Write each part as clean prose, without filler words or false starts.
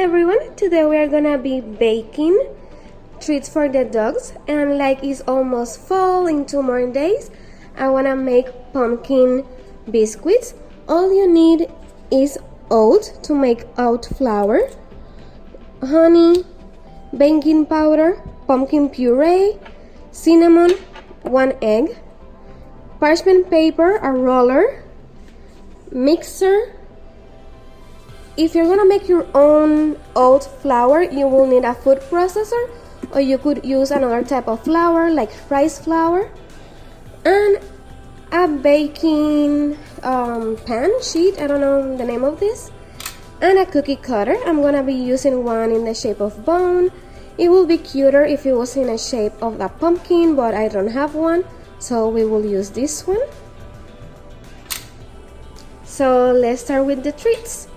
everyone, today we are gonna be baking treats for the dogs, and like it's almost fall in 2 more days, I wanna make pumpkin biscuits. All you need is oat to make oat flour, honey, baking powder, pumpkin puree, cinnamon, 1 egg, parchment paper, a roller, mixer. If you're gonna make your own oat flour, you will need a food processor, or you could use another type of flour like rice flour, and a baking pan sheet, I don't know the name of this, and a cookie cutter. I'm gonna be using one in the shape of bone. It will be cuter if it was in the shape of a pumpkin, but I don't have one, so we will use this one. So let's start with the treats.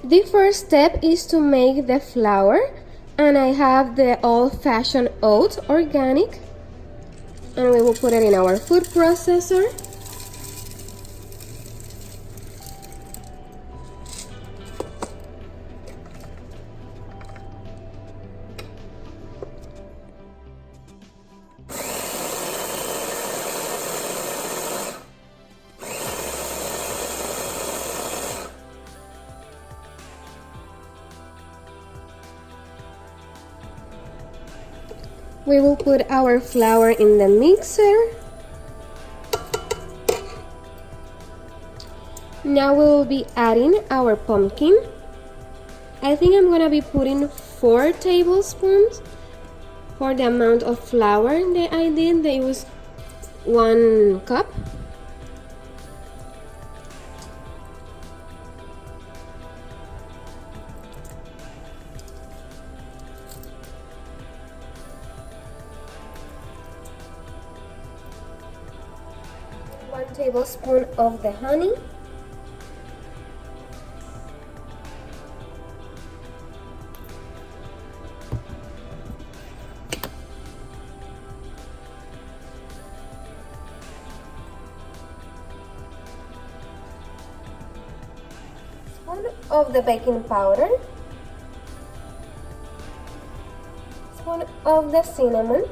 The first step is to make the flour, and I have the old-fashioned oat organic, and we will put it in our food processor. We will put our flour in the mixer. Now we will be adding our pumpkin. I think I'm gonna be putting 4 tablespoons for the amount of flour that I did. That was 1 cup. One tablespoon of the honey, spoon of the baking powder, spoon of the cinnamon,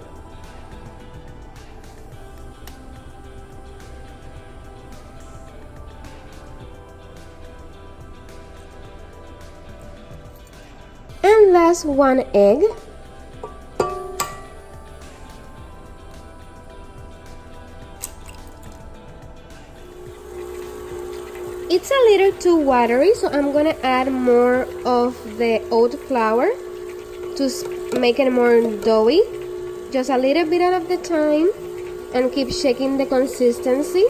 and last 1 egg. It's a little too watery, so I'm gonna add more of the oat flour to make it more doughy, just a little bit at the time, and keep shaking the consistency.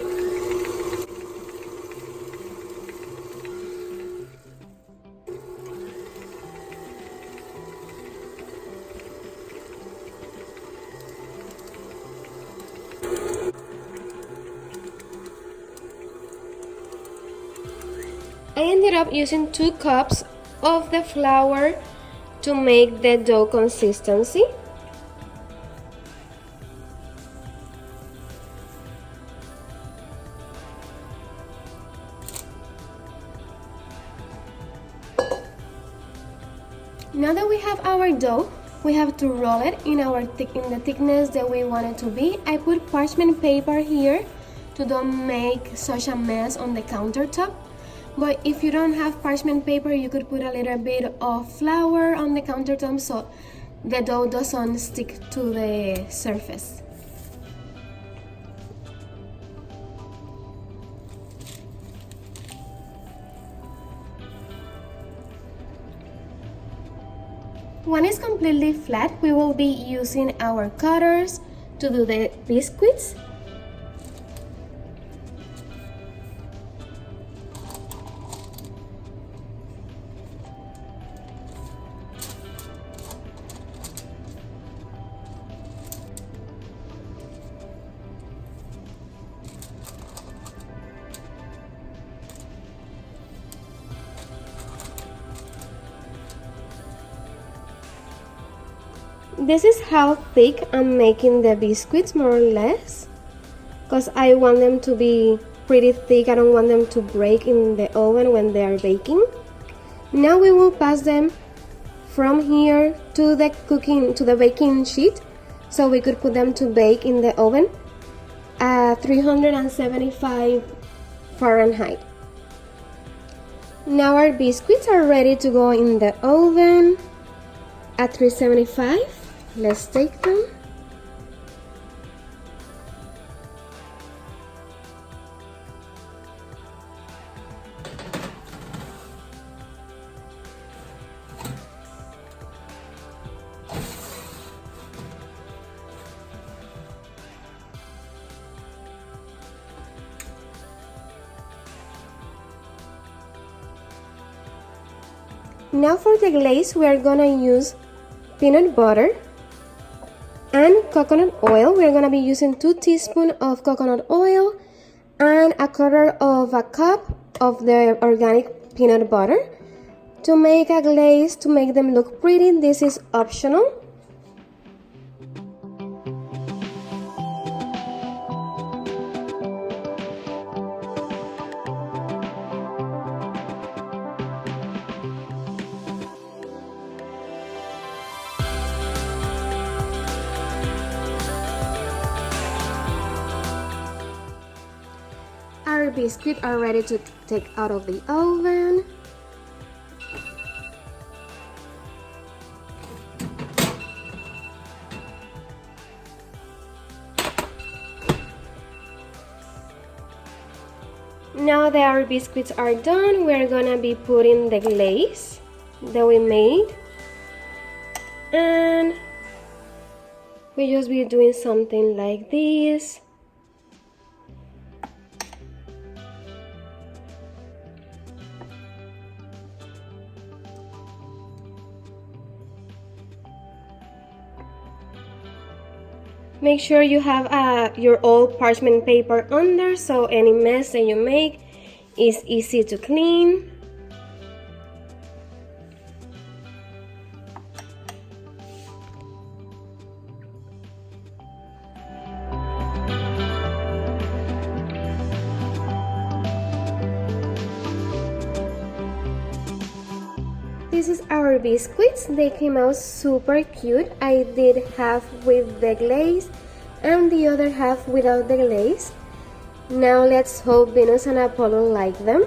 I ended up using 2 cups of the flour to make the dough consistency. Now that we have our dough, we have to roll it in the thickness that we want it to be. I put parchment paper here to don't make such a mess on the countertop. But if you don't have parchment paper, you could put a little bit of flour on the countertop so the dough doesn't stick to the surface. When it's completely flat, we will be using our cutters to do the biscuits. This is how thick I'm making the biscuits, more or less, because I want them to be pretty thick. I don't want them to break in the oven when they are baking. Now we will pass them from here to the baking sheet, so we could put them to bake in the oven at 375 Fahrenheit. Now our biscuits are ready to go in the oven at 375. Let's take them. Now for the glaze, we are gonna use peanut butter and coconut oil. We are gonna be using 2 teaspoons of coconut oil and a quarter of a cup of the organic peanut butter. To make a glaze, to make them look pretty, this is optional. Our biscuits are ready to take out of the oven. Now that our biscuits are done, we're gonna be putting the glaze that we made, and we just be doing something like this. Make sure you have your old parchment paper under, so any mess that you make is easy to clean. This is our biscuits. They came out super cute. I did half with the glaze and the other half without the glaze. Now let's hope Venus and Apollo like them.